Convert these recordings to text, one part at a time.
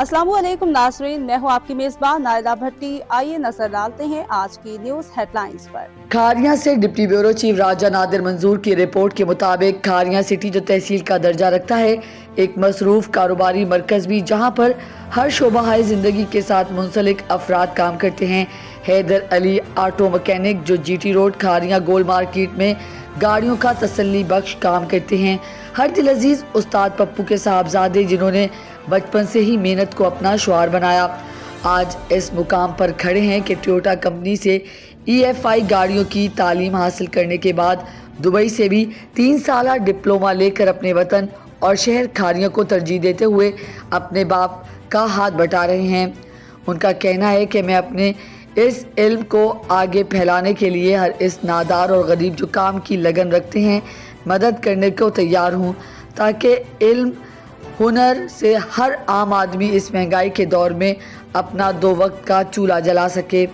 अस्सलाम वालेकुम नाज़रीन, मैं हूँ आपकी मेज़बान नायला भट्टी। आइए नजर डालते हैं आज की न्यूज़ हेडलाइंस पर। खारियां से डिप्टी ब्यूरो चीफ राजा नादिर मंजूर की रिपोर्ट के मुताबिक खारियां सिटी जो तहसील का दर्जा रखता है, एक मसरूफ कारोबारी मरकज भी जहां पर हर शोबा हाय जिंदगी के साथ मुंसलिक अफराद काम करते हैं। हैदर अली ऑटो मैकेनिक जो जीटी रोड खारियां गोल मार्केट में गाड़ियों का तसल्ली बख्श काम करते हैं। हर दिल अजीज उस्ताद पप्पू के साहबजादे जिन्होंने बचपन से ही मेहनत को अपना शुआर बनाया, आज इस मुकाम पर खड़े हैं कि टोयोटा कंपनी से EFI गाड़ियों की तालीम हासिल करने के बाद दुबई से भी 3 साल डिप्लोमा लेकर अपने वतन और शहर खारियों को तरजीह देते हुए अपने बाप का हाथ बटा रहे हैं। उनका कहना है कि मैं अपने इस इल्म को आगे फैलाने के लिए हर इस नादार और गरीब जो काम की लगन रखते हैं मदद करने को तैयार हूँ, ताकि इल्म हुनर से हर आम आदमी इस महंगाई के दौर में अपना 2 वक्त का चूल्हा जला सके।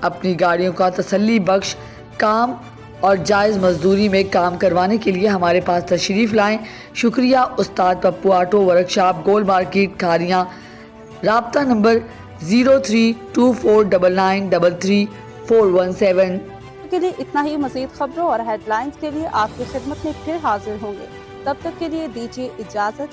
अपनी गाड़ियों का तसल्ली बख्श काम और जायज़ मजदूरी में काम करवाने के लिए हमारे पास तशरीफ़ लाएं। शुक्रिया। उस्ताद पप्पू ऑटो वर्कशॉप गोल मार्केट खारियां। राब्ता नंबर 03249933 के लिए इतना ही। मज़ीद खबरों और हेडलाइंस के लिए आपकी खिदमत में फिर हाजिर होंगे। तब तक के लिए दीजिए इजाज़त।